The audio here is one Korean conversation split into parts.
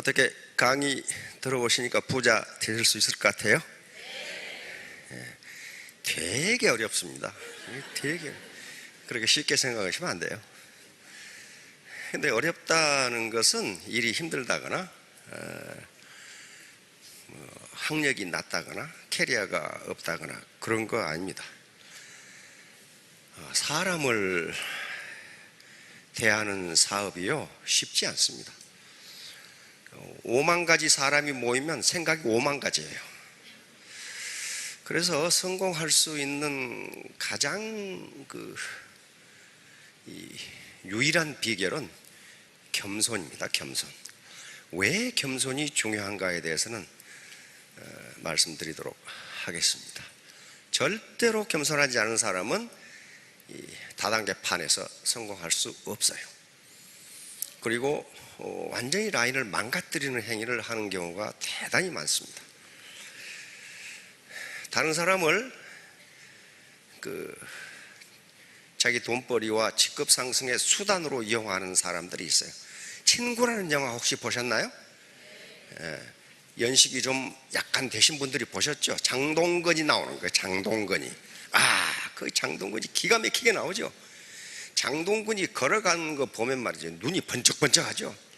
어떻게 강의 들어보시니까 부자 되실 수 있을 것 같아요? 되게 어렵습니다. 되게 그렇게 쉽게 생각하시면 안 돼요. 근데 어렵다는 것은 일이 힘들다거나 학력이 낮다거나 캐리어가 없다거나 그런 거 아닙니다. 사람을 대하는 사업이요 쉽지 않습니다. 5만 가지 사람이 모이면 생각이 5만 가지예요. 그래서 성공할 수 있는 가장 유일한 비결은 겸손입니다. 겸손. 왜 겸손이 중요한가에 대해서는 말씀드리도록 하겠습니다. 절대로 겸손하지 않은 사람은 이 다단계판에서 성공할 수 없어요. 그리고 완전히 라인을 망가뜨리는 행위를 하는 경우가 대단히 많습니다. 다른 사람을 자기 돈벌이와 직급 상승의 수단으로 이용하는 사람들이 있어요. 친구라는 영화 혹시 보셨나요? 연식이 좀 약간 되신 분들이 보셨죠? 장동건이 나오는 거예요. 장동건이. 그 장동건이 기가 막히게 나오죠. 장동건이 걸어가는 거 보면 말이죠, 눈이 번쩍번쩍하죠.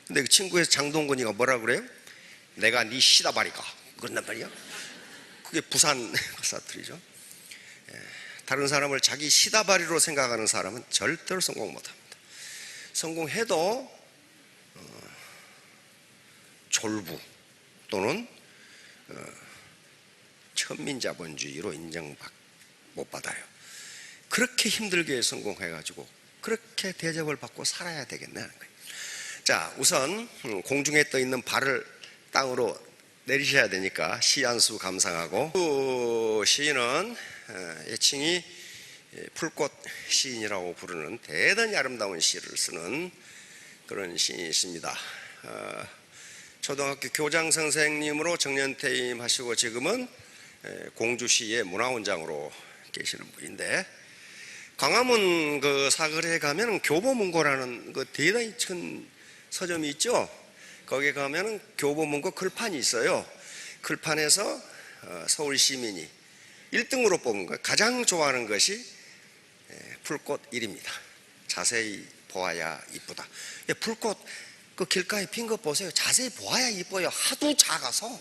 근데 그 친구에서 장동건이가 뭐라 그래요? 내가 네 시다바리가 그런단 말이야. 그게 부산 사투리죠. 다른 사람을 자기 시다바리로 생각하는 사람은 절대로 성공 못합니다. 성공해도 졸부 또는 천민자본주의로 인정 못 받아요. 그렇게 힘들게 성공해가지고 그렇게 대접을 받고 살아야 되겠네 하는 거예요. 자, 우선 공중에 떠 있는 발을 땅으로 내리셔야 되니까 시 한 수 감상하고, 시인은 애칭이 풀꽃 시인이라고 부르는 대단히 아름다운 시를 쓰는 그런 시인이 있습니다. 초등학교 교장 선생님으로 정년퇴임하시고 지금은 공주시의 문화원장으로 계시는 분인데, 광화문 사거리에 가면 교보문고라는 대단히 큰 서점이 있죠. 거기에 가면 교보문고 글판이 있어요. 글판에서 서울 시민이 1등으로 뽑은 거, 가장 좋아하는 것이 풀꽃 1입니다. 자세히 보아야 이쁘다. 풀꽃 길가에 핀 거 보세요. 자세히 보아야 이뻐요. 하도 작아서.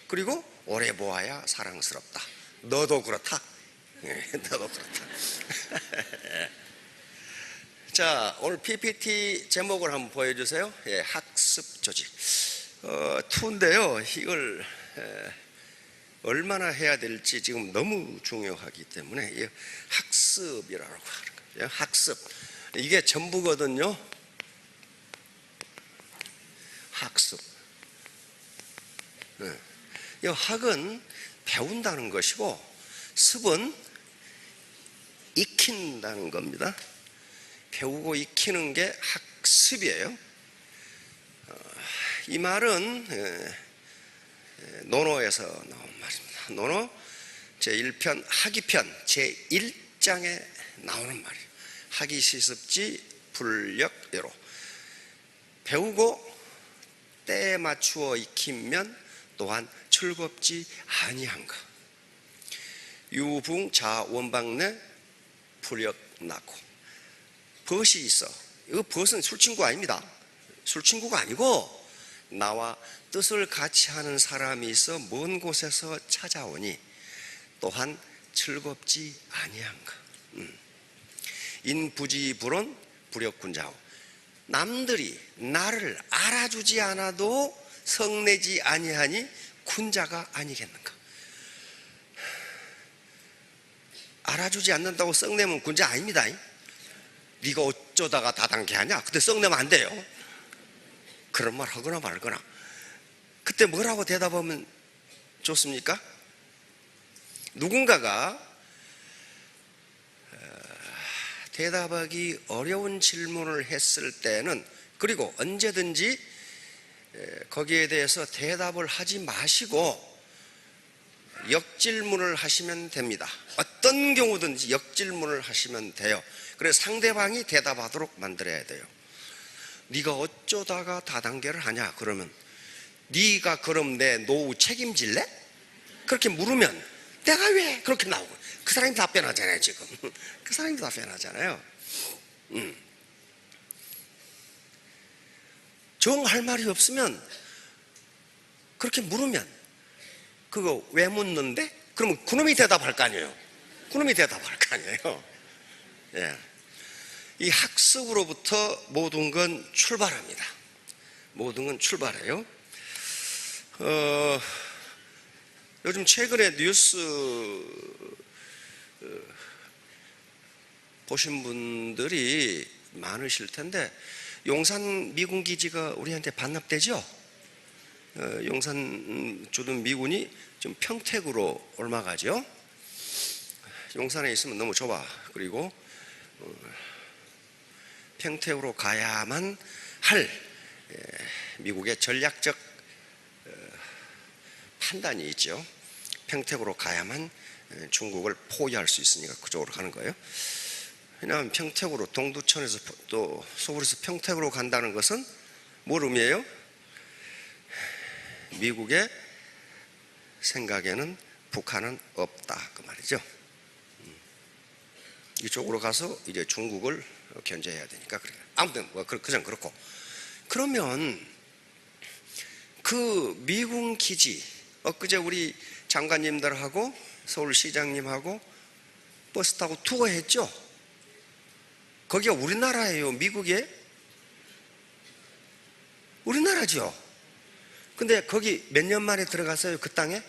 그리고 오래 보아야 사랑스럽다. 너도 그렇다. 너도 그렇다. 자, 오늘 PPT 제목을 한번 보여주세요. 학습 조직 2인데요 이걸 얼마나 해야 될지 지금 너무 중요하기 때문에 학습이라고 하는 거예요. 학습, 이게 전부거든요. 학습. 이 학은 배운다는 것이고, 습은 익힌다는 겁니다. 배우고 익히는 게 학습이에요. 이 말은 논어에서 나온 말입니다. 논어 제1편 학이편 제1장에 나오는 말이에요. 학이 시습지 불역여로. 배우고 때에 맞추어 익히면 또한 즐겁지 아니한가. 유붕자 원방내 불역나고. 벗이 있어. 이거 벗은 술친구 아닙니다. 술친구가 아니고 나와 뜻을 같이 하는 사람이 있어 먼 곳에서 찾아오니 또한 즐겁지 아니한가. 인부지불온 불역군자오. 남들이 나를 알아주지 않아도 성내지 아니하니 군자가 아니겠는가. 알아주지 않는다고 썩내면 군자 아닙니다. 네가 어쩌다가 다단계 하냐? 그때 썩내면 안 돼요. 그런 말 하거나 말거나. 그때 뭐라고 대답하면 좋습니까? 누군가가 대답하기 어려운 질문을 했을 때는, 그리고 언제든지 거기에 대해서 대답을 하지 마시고 역질문을 하시면 됩니다. 어떤 경우든지 역질문을 하시면 돼요. 그래서 상대방이 대답하도록 만들어야 돼요. 네가 어쩌다가 다단계를 하냐? 그러면 네가 그럼 내 노후 책임질래? 그렇게 물으면 내가 왜? 그렇게 나오고 그 사람이 답변하잖아요. 지금 그 사람이 답변하잖아요. 정할 말이 없으면 그렇게 물으면 그거 왜 묻는데? 그러면 그놈이 대답할 거 아니에요. 그놈이 대답할 거 아니에요. 예. 이 학습으로부터 모든 건 출발합니다. 모든 건 출발해요. 요즘 최근에 뉴스 보신 분들이 많으실 텐데 용산 미군 기지가 우리한테 반납되죠? 용산 주둔 미군이 좀 평택으로 옮아가죠. 용산에 있으면 너무 좁아. 그리고 평택으로 가야만 할 미국의 전략적 판단이 있죠. 평택으로 가야만 중국을 포위할 수 있으니까 그쪽으로 가는 거예요. 왜냐하면 평택으로 동두천에서 또 서울에서 평택으로 간다는 것은 뭘 의미해요? 미국의 생각에는 북한은 없다 그 말이죠. 이쪽으로 가서 이제 중국을 견제해야 되니까 그래요. 아무튼 뭐 그전 그렇고 그러면 그 미군 기지 엊그제 우리 장관님들하고 서울시장님하고 버스 타고 투어했죠. 거기가 우리나라예요, 미국에? 우리나라죠. 근데 거기 몇 년 만에 들어갔어요, 그 땅에?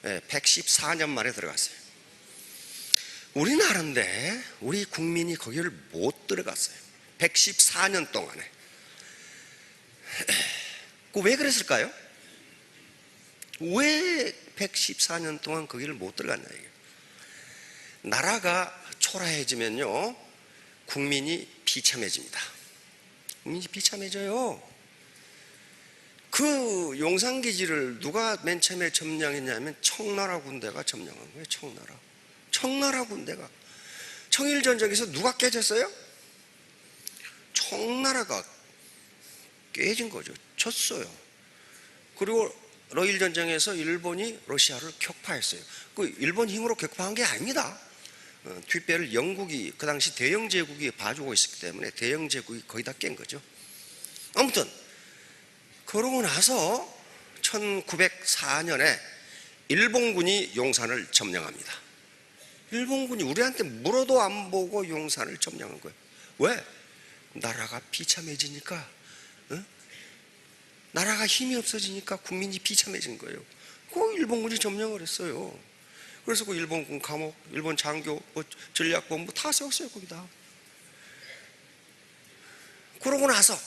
네, 114년 만에 들어갔어요. 우리나라인데 우리 국민이 거기를 못 들어갔어요. 114년 동안에. 왜 그랬을까요? 왜 114년 동안 거기를 못 들어갔냐 이게. 나라가 초라해지면요 국민이 비참해집니다. 국민이 비참해져요. 그 용산기지를 누가 맨 처음에 점령했냐면 청나라 군대가 점령한 거예요. 청나라 군대가. 청일전쟁에서 누가 깨졌어요? 청나라가 깨진 거죠. 졌어요. 그리고 러일전쟁에서 일본이 러시아를 격파했어요. 그 일본 힘으로 격파한 게 아닙니다. 뒷배를 영국이 그 당시 대영 제국이 봐주고 있었기 때문에 대영 제국이 거의 다 깬 거죠. 아무튼 그러고 나서 1904년에 일본군이 용산을 점령합니다. 일본군이 우리한테 물어도 안 보고 용산을 점령한 거예요. 왜? 나라가 비참해지니까, 나라가 힘이 없어지니까 국민이 비참해진 거예요. 그 일본군이 점령을 했어요. 그래서 그 일본군 감옥, 일본 장교, 전략본부 다 세웠어요, 거기다. 그러고 나서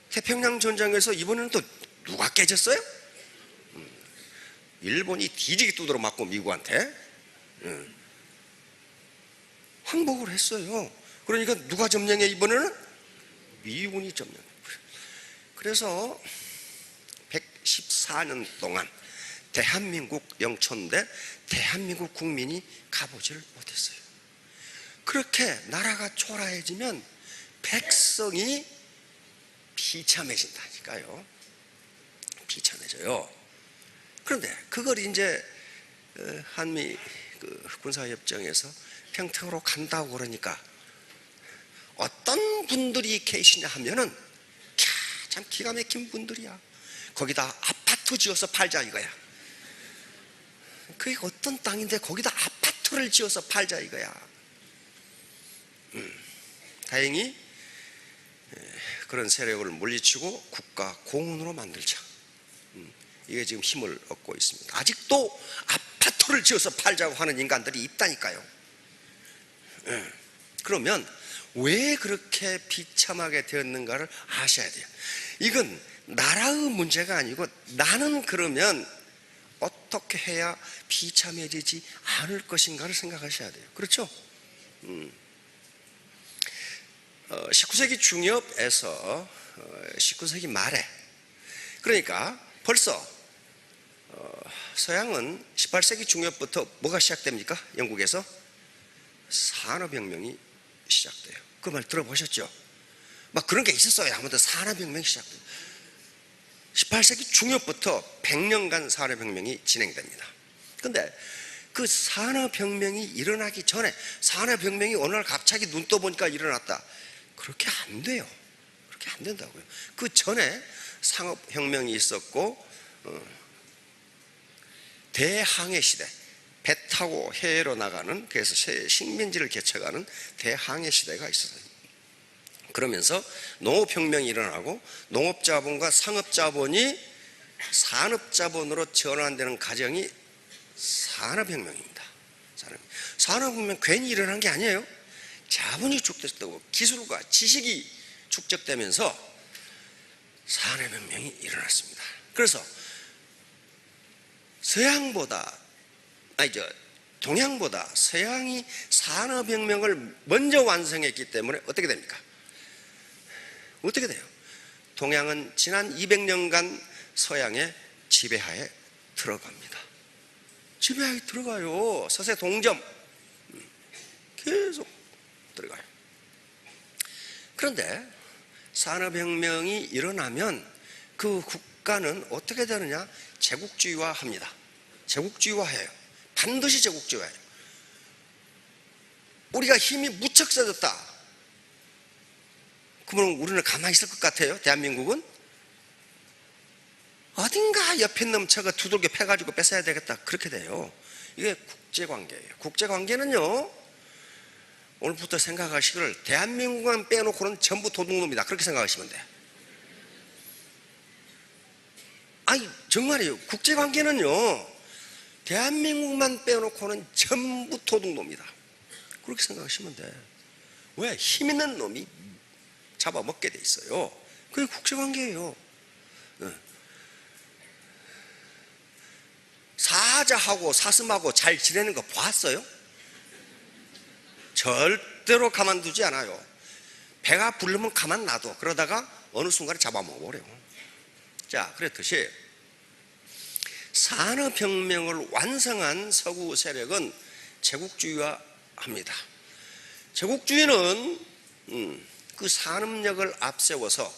태평양 전쟁에서 이번에는 또 누가 깨졌어요? 일본이 뒤지게 두드러 맞고 미국한테 항복을 했어요. 그러니까 누가 점령해 이번에는? 미군이 점령해. 그래서 114년 동안 대한민국 영천대 대한민국 국민이 가보지를 못했어요. 그렇게 나라가 초라해지면 백성이 비참해진다니까요. 비참해져요. 그런데 그걸 이제 한미 군사협정에서 평택으로 간다고 그러니까 어떤 분들이 계시냐 하면은 참 기가 막힌 분들이야. 거기다 아파트 지어서 팔자 이거야. 그게 어떤 땅인데 거기다 아파트를 지어서 팔자 이거야. 다행히 그런 세력을 물리치고 국가 공원으로 만들자. 이게 지금 힘을 얻고 있습니다. 아직도 아파트를 지어서 팔자고 하는 인간들이 있다니까요. 그러면 왜 그렇게 비참하게 되었는가를 아셔야 돼요. 이건 나라의 문제가 아니고 나는 그러면 어떻게 해야 비참해지지 않을 것인가를 생각하셔야 돼요. 그렇죠? 19세기 중엽에서 19세기 말에, 그러니까 벌써 서양은 18세기 중엽부터 뭐가 시작됩니까? 영국에서 산업혁명이 시작돼요. 그 말 들어보셨죠? 막 그런 게 있었어요. 아무튼 산업혁명이 시작돼요. 18세기 중엽부터 100년간 산업혁명이 진행됩니다. 근데 그 산업혁명이 일어나기 전에, 산업혁명이 어느 날 갑자기 눈 떠보니까 일어났다, 그렇게 안 돼요. 그렇게 안 된다고요. 그 전에 상업혁명이 있었고, 대항해 시대, 배 타고 해외로 나가는, 그래서 식민지를 개척하는 대항해 시대가 있었어요. 그러면서 농업혁명이 일어나고, 농업자본과 상업자본이 산업자본으로 전환되는 과정이 산업혁명입니다. 산업혁명 괜히 일어난 게 아니에요. 자본이 축적되고 기술과 지식이 축적되면서 산업혁명이 일어났습니다. 그래서 동양보다 서양이 산업혁명을 먼저 완성했기 때문에 어떻게 됩니까? 어떻게 돼요? 동양은 지난 200년간 서양의 지배하에 들어갑니다. 지배하에 들어가요. 서세 동점 계속 들어가요. 그런데 산업혁명이 일어나면 그 국가는 어떻게 되느냐? 제국주의화합니다. 제국주의화해요. 반드시 제국주의화해요. 우리가 힘이 무척 세졌다, 그러면 우리는 가만히 있을 것 같아요? 대한민국은? 어딘가 옆에 놈 저거 두들겨 패가지고 뺏어야 되겠다, 그렇게 돼요. 이게 국제관계예요. 국제관계는요, 오늘부터 생각하시기를 대한민국만 빼놓고는 전부 도둑놈이다, 그렇게 생각하시면 돼. 아니 정말이에요. 국제관계는요, 대한민국만 빼놓고는 전부 도둑놈이다, 그렇게 생각하시면 돼. 왜? 힘 있는 놈이 잡아먹게 돼 있어요. 그게 국제관계예요. 사자하고 사슴하고 잘 지내는 거 봤어요? 절대로 가만두지 않아요. 배가 부르면 가만 놔둬. 그러다가 어느 순간에 잡아먹어버려요. 자, 그랬듯이 산업혁명을 완성한 서구 세력은 제국주의화합니다. 제국주의는 그 산업력을 앞세워서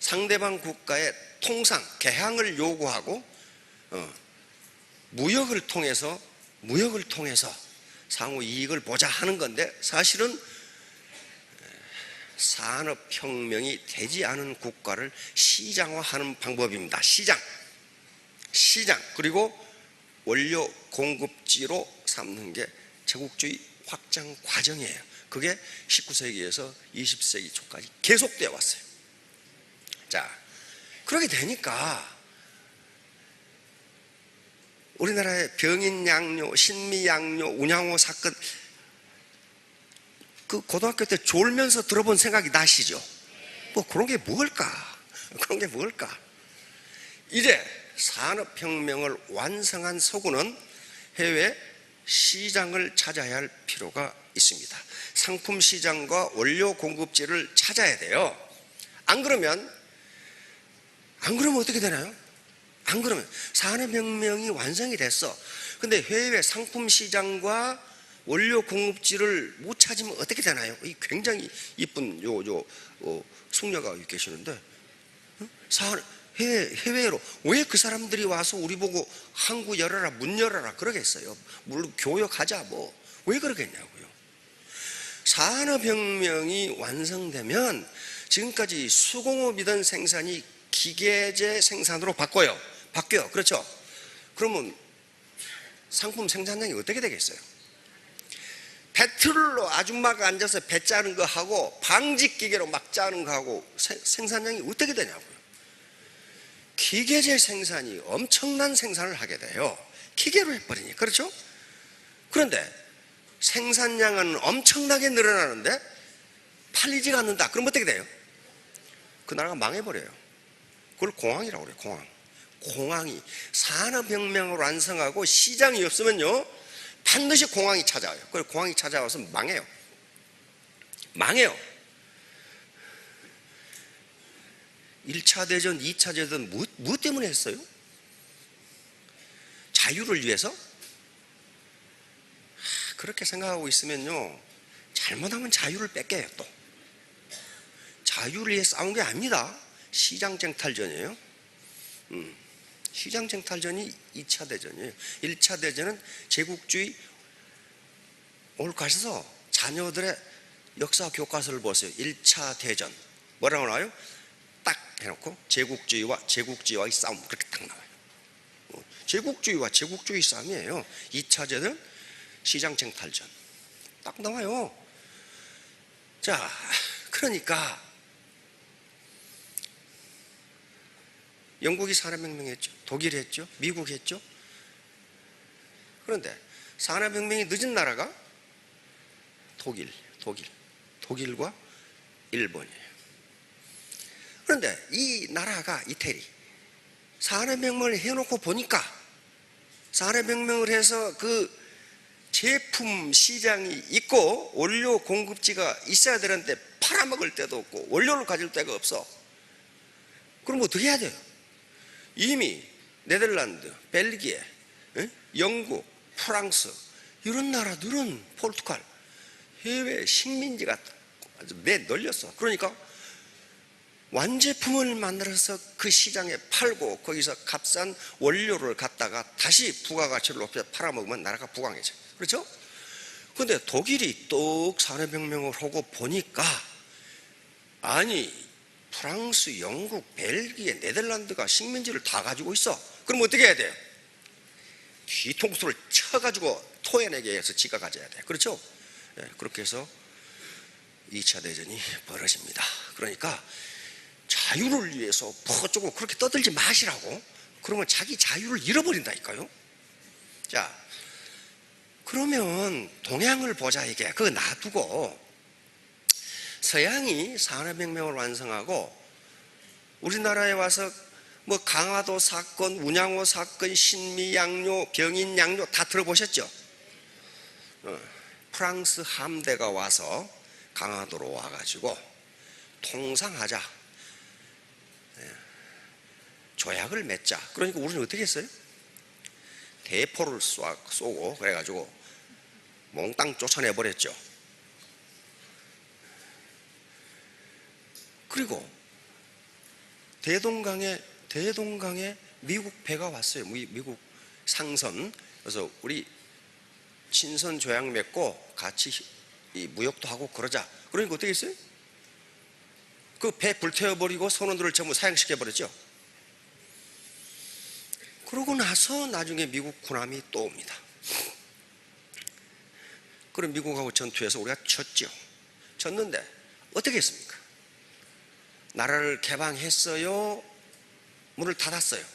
상대방 국가의 통상, 개항을 요구하고 무역을 통해서 상호 이익을 보자 하는 건데, 사실은 산업혁명이 되지 않은 국가를 시장화하는 방법입니다. 시장, 그리고 원료 공급지로 삼는 게 제국주의 확장 과정이에요. 그게 19세기에서 20세기 초까지 계속되어 왔어요. 자, 그렇게 되니까 우리나라의 병인양요, 신미양요, 운양호 사건, 그 고등학교 때 졸면서 들어본 생각이 나시죠? 뭐 그런 게 뭘까? 이제 산업혁명을 완성한 서구는 해외 시장을 찾아야 할 필요가 있습니다. 상품 시장과 원료 공급지를 찾아야 돼요. 안 그러면 어떻게 되나요? 안 그러면 산업혁명이 완성이 됐어. 근데 해외 상품 시장과 원료 공급지를 못 찾으면 어떻게 되나요? 이 굉장히 이쁜 숙녀가 계시는데, 해외로 왜 그 사람들이 와서 우리 보고 항구 열어라, 문 열어라 그러겠어요? 물론 교역하자, 왜 그러겠냐고요. 산업혁명이 완성되면 지금까지 수공업이던 생산이 기계제 생산으로 바뀌어요. 그렇죠? 그러면 상품 생산량이 어떻게 되겠어요? 배틀로 아줌마가 앉아서 배 짜는 거 하고 방직기계로 막 짜는 거 하고 생산량이 어떻게 되냐고요. 기계제 생산이 엄청난 생산을 하게 돼요. 기계로 해버리니. 그렇죠? 그런데 생산량은 엄청나게 늘어나는데 팔리지가 않는다. 그럼 어떻게 돼요? 그 나라가 망해버려요. 그걸 공황이라고 그래요. 공황이 산업혁명을 완성하고 시장이 없으면요, 반드시 공황이 찾아와요. 그걸 공황이 찾아와서 망해요. 1차 대전, 2차 대전 무엇 때문에 했어요? 자유를 위해서? 그렇게 생각하고 있으면요, 잘못하면 자유를 뺏겨요. 또 자유를 위해 싸운 게 아닙니다. 시장쟁탈전이에요. 시장쟁탈전이 2차 대전이에요. 1차 대전은 제국주의. 오늘 가셔서 자녀들의 역사 교과서를 보세요. 1차 대전 뭐라고 나와요? 딱 해놓고 제국주의와의 싸움, 그렇게 딱 나와요. 제국주의와 제국주의 싸움이에요. 2차 대전 시장쟁탈전 딱 나와요. 자, 그러니까 영국이 산업혁명했죠. 독일이 했죠. 미국이 했죠. 그런데 산업혁명이 늦은 나라가 독일과 일본이에요. 그런데 이 나라가 이태리 산업혁명을 해놓고 보니까, 산업혁명을 해서 그 제품 시장이 있고 원료 공급지가 있어야 되는데 팔아먹을 데도 없고 원료를 가질 데가 없어. 그럼 어떻게 해야 돼요? 이미 네덜란드, 벨기에, 영국, 프랑스 이런 나라들은, 포르투갈, 해외 식민지가 아주 내널렸어. 그러니까 완제품을 만들어서 그 시장에 팔고 거기서 값싼 원료를 갖다가 다시 부가가치를 높여서 팔아먹으면 나라가 부강해져. 그렇죠? 그런데 독일이 또 산업혁명을 하고 보니까, 아니 프랑스, 영국, 벨기에, 네덜란드가 식민지를 다 가지고 있어. 그럼 어떻게 해야 돼요? 뒤통수를 쳐가지고 토해내게 해서 지가 가져야 돼. 그렇죠? 네, 그렇게 해서 2차 대전이 벌어집니다. 그러니까 자유를 위해서 퍼주고 그렇게 떠들지 마시라고. 그러면 자기 자유를 잃어버린다니까요. 자, 그러면 동양을 보자. 이게 그거 놔두고 서양이 산업혁명을 완성하고 우리나라에 와서 뭐 강화도 사건, 운양호 사건, 신미양요, 병인양요 다 들어보셨죠? 프랑스 함대가 와서 강화도로 와가지고 통상하자, 조약을 맺자. 그러니까 우리는 어떻게 했어요? 대포를 쏘고 그래가지고 몽땅 쫓아내버렸죠. 그리고 대동강에 미국 배가 왔어요. 미국 상선. 그래서 우리 친선 조약 맺고 같이 이 무역도 하고 그러자. 그러니까 어떻게 했어요? 그 배 불태워버리고 선원들을 전부 사형시켜버렸죠. 그러고 나서 나중에 미국 군함이 또 옵니다. 그럼 미국하고 전투해서 우리가 졌죠. 졌는데 어떻게 했습니까? 나라를 개방했어요? 문을 닫았어요?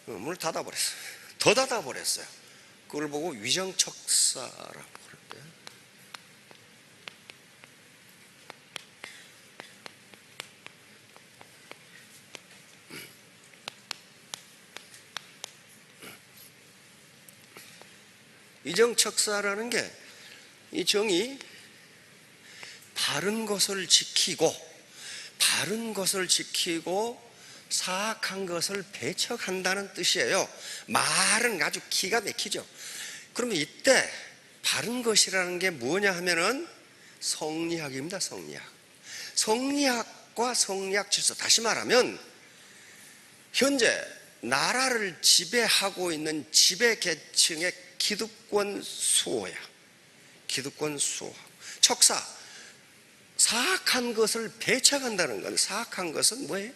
문을 닫아버렸어요. 더 닫아버렸어요. 그걸 보고 위정척사라고 그러는데, 위정척사라는 게, 이 정이 바른 것을 지키고 사악한 것을 배척한다는 뜻이에요. 말은 아주 기가 막히죠. 그러면 이때 바른 것이라는 게 뭐냐 하면은 성리학입니다. 성리학과 성리학 질서. 다시 말하면 현재 나라를 지배하고 있는 지배계층의 기득권 수호야. 기득권 수호. 척사, 사악한 것을 배척한다는 건, 사악한 것은 뭐예요?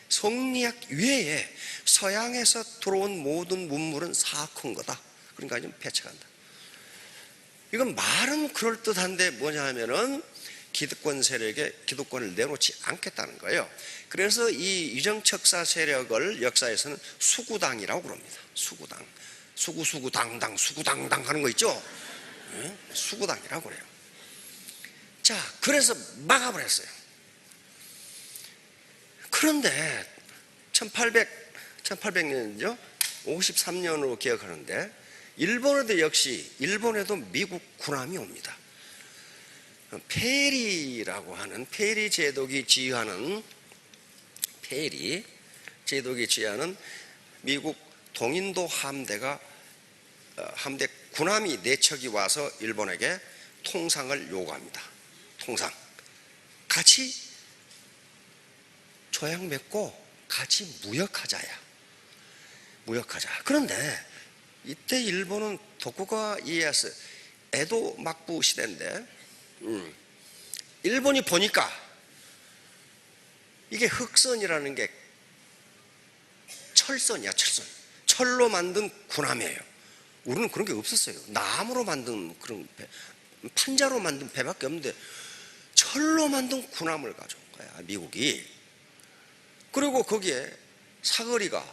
성리학 외에 서양에서 들어온 모든 문물은 사악한 거다. 그러니까 좀 배척한다. 이건 말은 그럴듯한데 뭐냐 하면은 기득권 세력에 기득권을 내놓지 않겠다는 거예요. 그래서 이 위정척사 세력을 역사에서는 수구당이라고 그럽니다. 수구당. 수구당당 수구당당 하는 거 있죠? 네? 수구당이라고 그래요. 자, 그래서 막아버렸어요. 그런데 1800년이죠. 53년으로 기억하는데, 일본에도 미국 군함이 옵니다. 페리 제독이 지휘하는 미국 동인도 함대 군함이 4척이 와서 일본에게 통상을 요구합니다. 통상 같이 조약 맺고 같이 무역하자야. 무역하자. 그런데 이때 일본은 도쿠가와 이에야스 에도 막부 시대인데 일본이 보니까 이게 흑선이라는 게 철선이야. 철선. 철로 만든 군함이에요. 우리는 그런 게 없었어요. 나무로 만든 그런 배, 판자로 만든 배밖에 없는데 철로 만든 군함을 가져온 거야, 미국이. 그리고 거기에 사거리가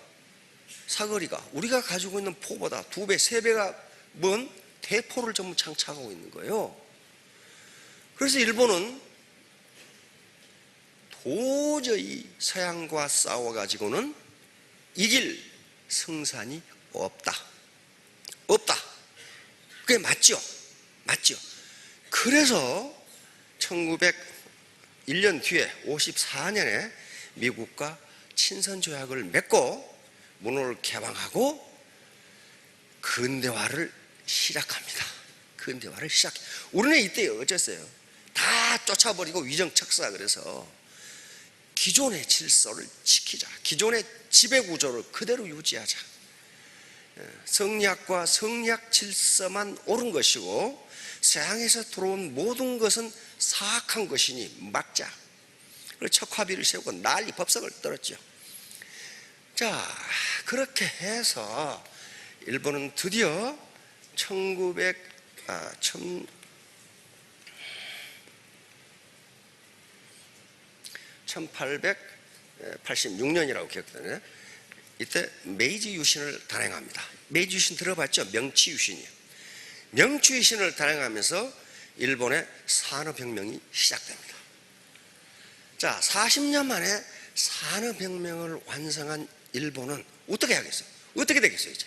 우리가 가지고 있는 포보다 2배, 3배가 먼 대포를 전부 장착하고 있는 거예요. 그래서 일본은 도저히 서양과 싸워가지고는 이길 승산이 없다. 그게 맞죠? 그래서 1901년 뒤에 54년에 미국과 친선조약을 맺고 문호를 개방하고 근대화를 시작합니다. 우리는 이때 어쨌어요? 다 쫓아버리고 위정척사. 그래서 기존의 질서를 지키자. 기존의 지배구조를 그대로 유지하자. 성리학과 성리학 질서만 옳은 것이고 서양에서 들어온 모든 것은 사악한 것이니 막자. 그리고 척화비를 세우고 난리 법석을 떨었죠. 자, 그렇게 해서 일본은 드디어 1886년이라고 기억되네. 이때 메이지 유신을 단행합니다. 메이지 유신 들어봤죠? 명치 유신이요. 명치 유신을 단행하면서 일본의 산업혁명이 시작됩니다. 자, 40년 만에 산업혁명을 완성한 일본은 어떻게 하겠어요? 어떻게 되겠어요, 이제?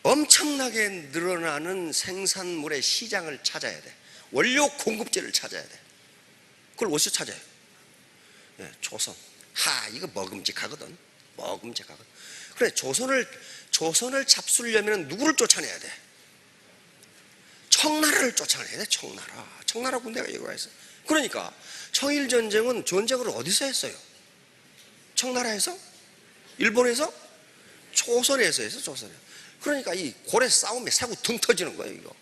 엄청나게 늘어나는 생산물의 시장을 찾아야 돼. 원료 공급지를 찾아야 돼. 그걸 어디서 찾아요? 네, 조선. 이거 먹음직하거든. 그래, 조선을 잡수려면 누구를 쫓아내야 돼? 청나라를 쫓아내야 돼. 청나라 군대가 여기 와 있어. 그러니까 청일전쟁은 전쟁을 어디서 했어요? 청나라에서? 일본에서? 조선에서 했어. 그러니까 이 고래 싸움에 사고 등 터지는 거예요, 이거.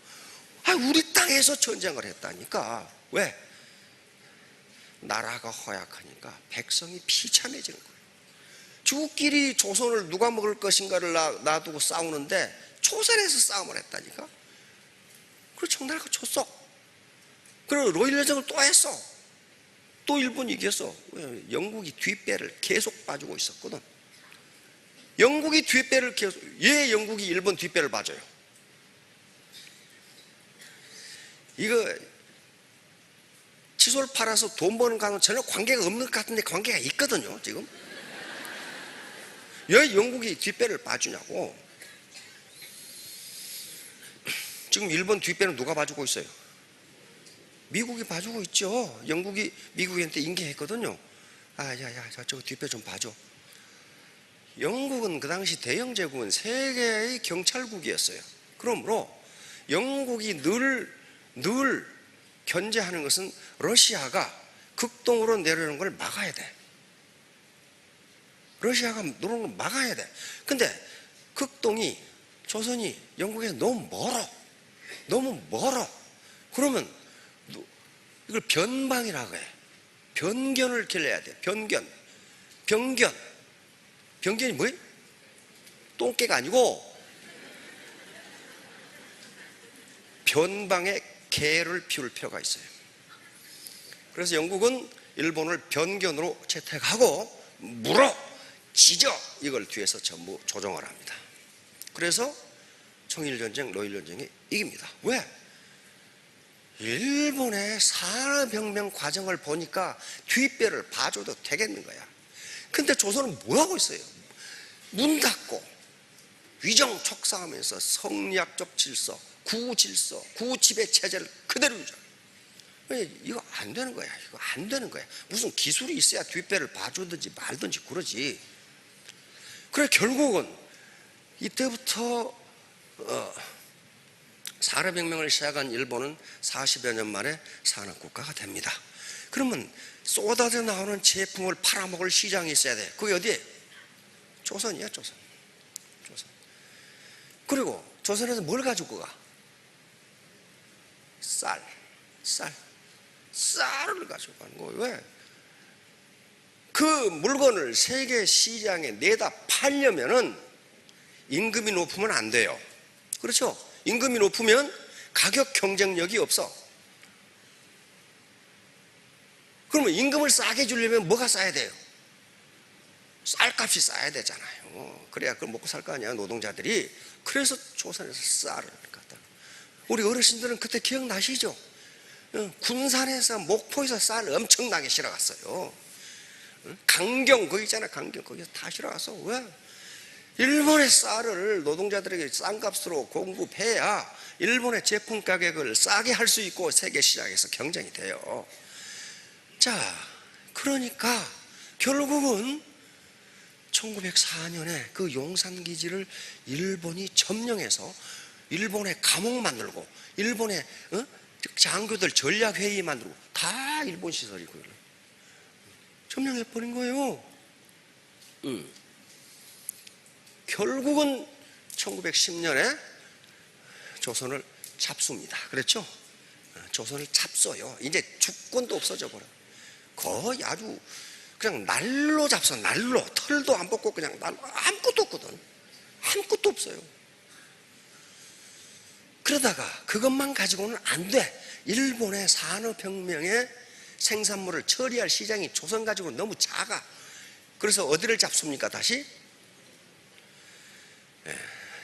우리 땅에서 전쟁을 했다니까. 왜? 나라가 허약하니까 백성이 비참해지는 거예요. 주끼리 조선을 누가 먹을 것인가를 놔두고 싸우는데 조선에서 싸움을 했다니까. 그리고 청나라가 졌어. 그리고 로일전쟁을 또 했어. 또 일본이 이겼어. 영국이 뒷배를 계속 봐주고 있었거든. 영국이 일본 뒷배를 봐줘요? 이거 칫솔 팔아서 돈 버는 거는 전혀 관계가 없는 것 같은데 관계가 있거든요, 지금. 왜 영국이 뒷배를 봐주냐고. 지금 일본 뒷배는 누가 봐주고 있어요? 미국이 봐주고 있죠. 영국이 미국한테 인계했거든요. 저거 뒷배 좀 봐줘. 영국은 그 당시 대영제국은 세계의 경찰국이었어요. 그러므로 영국이 늘 견제하는 것은 러시아가 극동으로 내려오는 걸 막아야 돼. 러시아가 내려오는 걸 막아야 돼. 근데 극동이, 조선이 영국에서 너무 멀어. 그러면 이걸 변방이라고 해. 변견을 길러야 돼. 변견이 뭐예요? 똥개가 아니고 변방에 개를 피울 필요가 있어요. 그래서 영국은 일본을 변견으로 채택하고 찢어 이걸 뒤에서 전부 조정을 합니다. 그래서 청일전쟁, 로일전쟁이 이깁니다. 왜? 일본의 산업혁명 과정을 보니까 뒷배를 봐줘도 되겠는 거야. 근데 조선은 뭐하고 있어요? 문 닫고 위정척사하면서 성리학적 질서, 구지배 체제를 그대로 유지해. 이거 안 되는 거야. 무슨 기술이 있어야 뒷배를 봐주든지 말든지 그러지. 그래, 결국은 이때부터 산업혁명을 시작한 일본은 40여 년 만에 산업국가가 됩니다. 그러면 쏟아져 나오는 제품을 팔아먹을 시장이 있어야 돼. 그게 어디에? 조선이야, 조선. 그리고 조선에서 뭘 가지고 가? 쌀을 가지고 가는 거예요. 왜? 그 물건을 세계 시장에 내다 팔려면은 임금이 높으면 안 돼요. 그렇죠? 임금이 높으면 가격 경쟁력이 없어. 그러면 임금을 싸게 주려면 뭐가 싸야 돼요? 쌀값이 싸야 되잖아요. 그래야 그걸 먹고 살 거 아니야, 노동자들이. 그래서 조선에서 쌀을 갖다. 우리 어르신들은 그때 기억나시죠? 군산에서 목포에서 쌀 엄청나게 실어갔어요. 강경 거기 있잖아, 강경 거기서 다 실어가서. 왜? 일본의 쌀을 노동자들에게 싼 값으로 공급해야 일본의 제품 가격을 싸게 할 수 있고 세계 시장에서 경쟁이 돼요. 자, 그러니까 결국은 1904년에 그 용산기지를 일본이 점령해서 일본의 감옥 만들고 일본의 장교들 전략회의 만들고 다 일본 시설이고요. 점령해버린 거예요. 결국은 1910년에 조선을 잡수입니다. 그렇죠? 조선을 잡숴요. 이제 주권도 없어져 버려. 거의 아주 그냥 날로 잡숴. 날로. 털도 안 벗고 그냥 날로. 아무것도 없거든. 아무것도 없어요. 그러다가 그것만 가지고는 안 돼. 일본의 산업혁명의 생산물을 처리할 시장이 조선 가지고 너무 작아. 그래서 어디를 잡습니까? 다시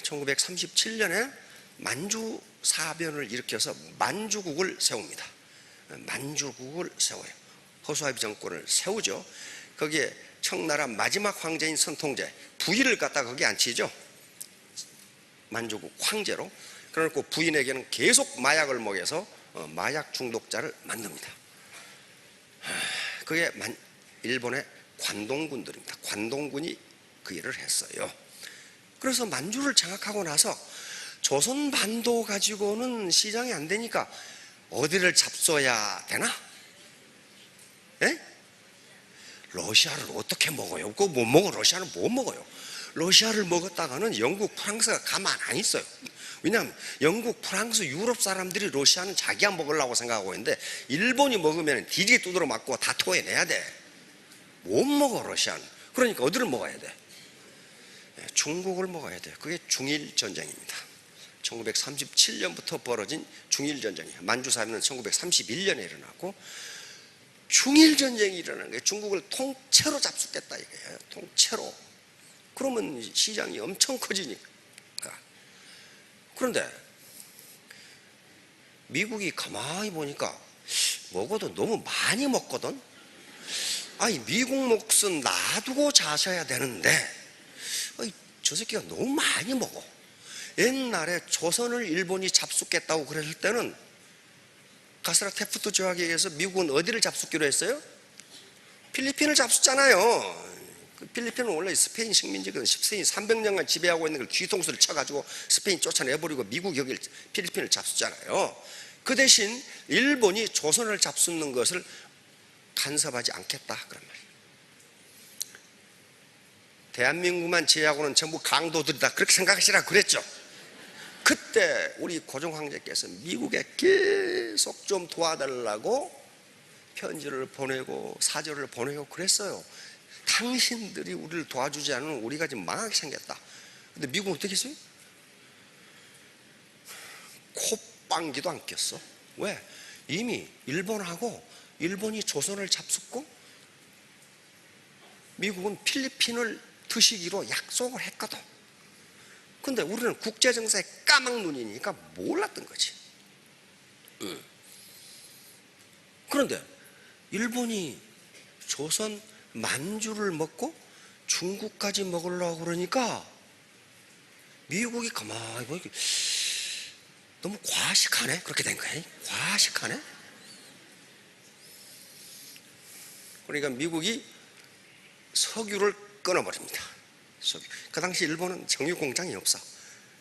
1937년에 만주 사변을 일으켜서 만주국을 세웁니다. 만주국을 세워요. 허수아비 정권을 세우죠. 거기에 청나라 마지막 황제인 선통제 부인을 갖다 거기 앉히죠. 만주국 황제로. 그래놓고 부인에게는 계속 마약을 먹여서 마약 중독자를 만듭니다. 그게 일본의 관동군들입니다. 관동군이 그 일을 했어요. 그래서 만주를 장악하고 나서 조선 반도 가지고는 시장이 안 되니까 어디를 잡숴야 되나? 예? 러시아를 어떻게 먹어요? 그거 못 먹어. 러시아는 못 먹어요. 러시아를 먹었다가는 영국, 프랑스가 가만 안 있어요. 왜냐하면 영국, 프랑스, 유럽 사람들이 러시아는 자기가 먹으려고 생각하고 있는데 일본이 먹으면 뒤지게 두드러 맞고 다 토해내야 돼. 못 먹어, 러시아는. 그러니까 어디를 먹어야 돼? 중국을 먹어야 돼요. 그게 중일전쟁입니다. 1937년부터 벌어진 중일전쟁이에요. 만주사변은 1931년에 일어났고 중일전쟁이 일어나는 거예요. 중국을 통째로 잡수겠다 이거예요. 통째로. 그러면 시장이 엄청 커지니까. 그런데 미국이 가만히 보니까 먹어도 너무 많이 먹거든. 아니 미국 몫은 놔두고 자셔야 되는데 저 새끼가 너무 많이 먹어. 옛날에 조선을 일본이 잡수겠다고 그랬을 때는 가스라 테프트 조약에 의해서 미국은 어디를 잡수기로 했어요? 필리핀을 잡수잖아요. 필리핀은 원래 스페인 식민지거든. 스페인 300년간 지배하고 있는 걸 뒤통수를 쳐가지고 스페인 쫓아내버리고 미국 여기 필리핀을 잡수잖아요. 그 대신 일본이 조선을 잡수는 것을 간섭하지 않겠다 그런 말이에요. 대한민국만 제외하고는 전부 강도들이다 그렇게 생각하시라 그랬죠. 그때 우리 고종 황제께서 미국에 계속 좀 도와달라고 편지를 보내고 사절을 보내고 그랬어요. 당신들이 우리를 도와주지 않으면 우리가 지금 망하게 생겼다. 근데 미국은 어떻게 했어요? 콧방귀도 안 꼈어. 왜? 이미 일본이 조선을 잡숫고 미국은 필리핀을 드시기로 약속을 했거든. 근데 우리는 국제정세에 까막눈이니까 몰랐던 거지. 그런데 일본이 조선 만주를 먹고 중국까지 먹으려고 그러니까 미국이 가만히 보니까 너무 과식하네. 그렇게 된 거야. 과식하네. 그러니까 미국이 석유를 끊어버립니다. 그 당시 일본은 정유 공장이 없어.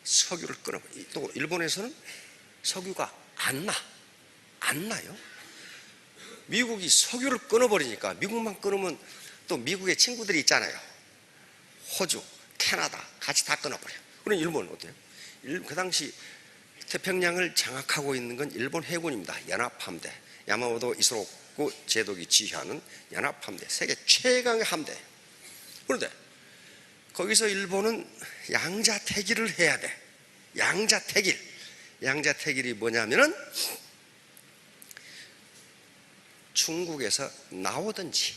석유를 끊어버려. 또 일본에서는 석유가 안 나요. 미국이 석유를 끊어버리니까, 미국만 끊으면 또 미국의 친구들이 있잖아요. 호주, 캐나다 같이 다 끊어버려요. 그럼 일본은 어때요? 그 당시 태평양을 장악하고 있는 건 일본 해군입니다. 연합함대, 야마모토 이소로쿠 제독이 지휘하는 연합함대, 세계 최강의 함대. 그런데 거기서 일본은 양자택일을 해야 돼. 양자택일이 뭐냐면은 중국에서 나오든지,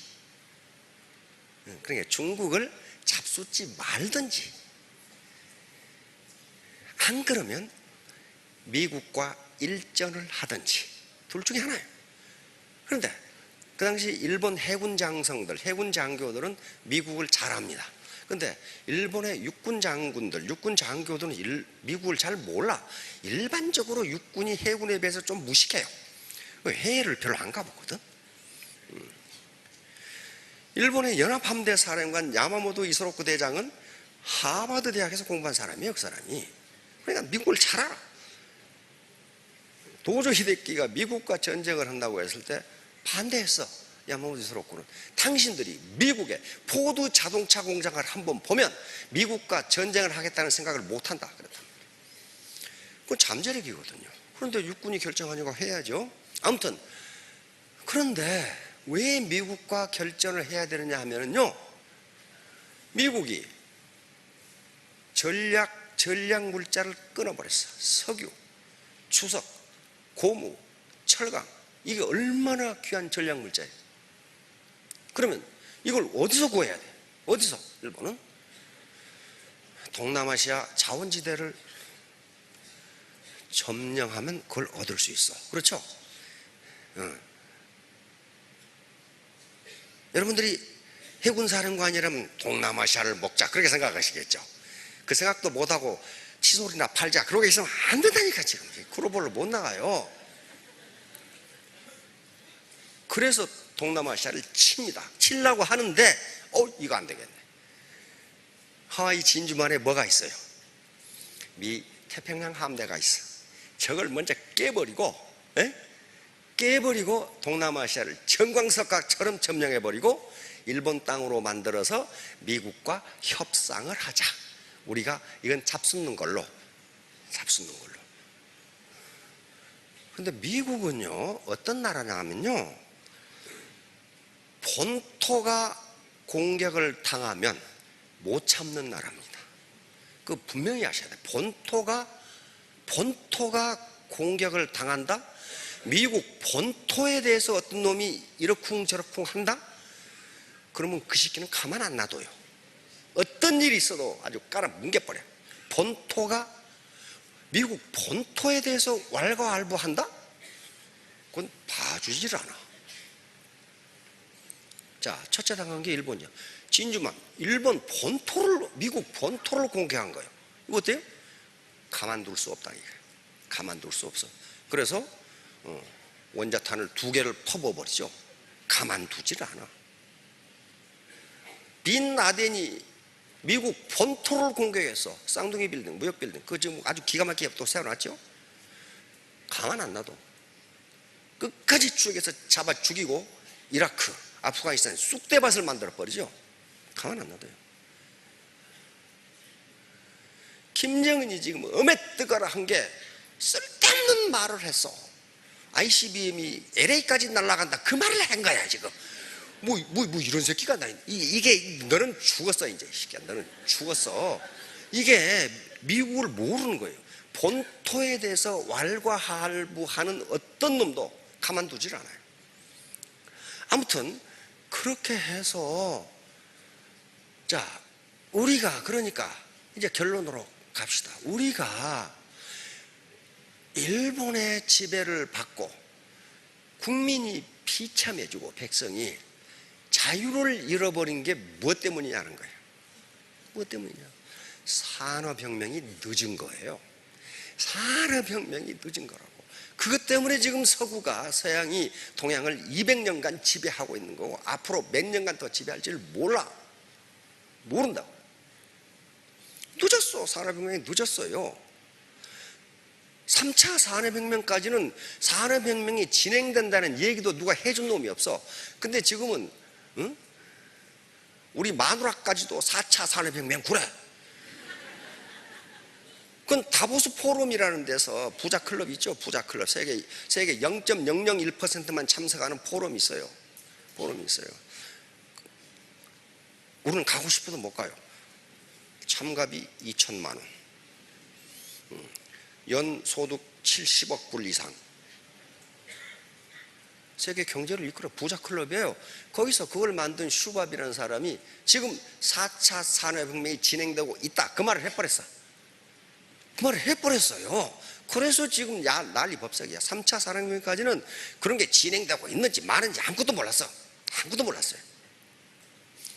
그러니까 중국을 잡숫지 말든지, 안 그러면 미국과 일전을 하든지, 둘 중에 하나예요. 그런데 그 당시 일본 해군 장성들, 해군 장교들은 미국을 잘 압니다. 그런데 일본의 육군 장군들, 육군 장교들은 미국을 잘 몰라. 일반적으로 육군이 해군에 비해서 좀 무식해요. 해외를 별로 안 가보거든. 일본의 연합함대 사령관 야마모토 이소로쿠 대장은 하버드 대학에서 공부한 사람이에요. 그 사람이. 그러니까 미국을 잘 알아. 도조 히데키가 미국과 전쟁을 한다고 했을 때 반대했어. 야마모토 이소로쿠는 당신들이 미국의 포드 자동차 공장을 한번 보면 미국과 전쟁을 하겠다는 생각을 못한다 그랬다. 그건 잠재력이거든요. 그런데 육군이 결정하니까 해야죠. 아무튼, 그런데 왜 미국과 결전을 해야 되느냐 하면요, 미국이 전략 물자를 끊어버렸어. 석유, 주석, 고무, 철강, 이게 얼마나 귀한 전략 물자예요. 그러면 이걸 어디서 구해야 돼? 어디서? 일본은 동남아시아 자원지대를 점령하면 그걸 얻을 수 있어. 그렇죠? 여러분들이 해군사령관이라면 동남아시아를 먹자 그렇게 생각하시겠죠. 그 생각도 못하고 칫솔이나 팔자 그러고 있으면 안 된다니까. 지금 글로벌로 못 나가요. 그래서 동남아시아를 치려고 하는데 이거 안 되겠네. 하와이 진주만에 뭐가 있어요? 미 태평양 함대가 있어. 저걸 먼저 깨버리고 동남아시아를 정광석각처럼 점령해버리고 일본 땅으로 만들어서 미국과 협상을 하자. 우리가 이건 잡수는 걸로. 그런데 미국은요, 어떤 나라냐 하면요, 본토가 공격을 당하면 못 참는 나라입니다. 그 분명히 아셔야 돼요. 본토가 공격을 당한다? 미국 본토에 대해서 어떤 놈이 이러쿵저러쿵 한다? 그러면 그 시기는 가만 안 놔둬요. 어떤 일이 있어도 아주 깔아 뭉개버려. 미국 본토에 대해서 왈가왈부한다? 그건 봐주질 않아. 자, 첫째 당한 게 일본이야. 진주만, 미국 본토를 공격한 거예요. 이거 어때요? 가만둘 수 없다 이거예요. 가만둘 수 없어. 그래서 원자탄을 2개를 퍼부어버리죠. 가만두질 않아. 빈 라덴이 미국 본토를 공격해서 쌍둥이 빌딩, 무역 빌딩, 그거 지금 아주 기가 막히게 또 세워놨죠. 가만 안 놔둬. 끝까지 추격해서 잡아 죽이고 이라크, 아프가니스탄 쑥대밭을 만들어버리죠. 가만 안 놔둬요. 김정은이 지금 뜨거라 한 게 쓸데없는 말을 했어. ICBM이 LA까지 날아간다 그 말을 한 거야 지금. 뭐 이런 새끼가 나. 이게 너는 죽었어 이제. 너는 죽었어. 이게 미국을 모르는 거예요. 본토에 대해서 왈가왈부하는 어떤 놈도 가만두질 않아요. 아무튼 그렇게 해서, 자, 우리가 그러니까 이제 결론으로 갑시다. 우리가 일본의 지배를 받고 국민이 비참해지고 백성이 자유를 잃어버린 게 무엇 때문이냐는 거예요. 무엇 때문이냐? 산업혁명이 늦은 거예요. 산업혁명이 늦은 거라고. 그것 때문에 지금 서양이 동양을 200년간 지배하고 있는 거고, 앞으로 몇 년간 더 지배할지를 모른다고. 늦었어. 산업혁명이 늦었어요. 3차 산업혁명까지는 산업혁명이 진행된다는 얘기도 누가 해준 놈이 없어. 근데 지금은 응? 우리 마누라까지도 4차 산업혁명 그래. 그건 다보스 포럼이라는 데서 부자 클럽 있죠. 부자 클럽. 세계 0.001%만 참석하는 포럼이 있어요. 포럼이 있어요. 우리는 가고 싶어도 못 가요. 참가비 2천만 원. 연 소득 70억 불 이상. 세계 경제를 이끌어 부자 클럽이에요. 거기서 그걸 만든 슈밥이라는 사람이 지금 4차 산업혁명이 진행되고 있다. 그 말을 해버렸어. 그 말을 해버렸어요. 그래서 지금 난리 법석이야. 3차 산업혁명까지는 그런 게 진행되고 있는지 마는지 아무것도 몰랐어. 아무것도 몰랐어요.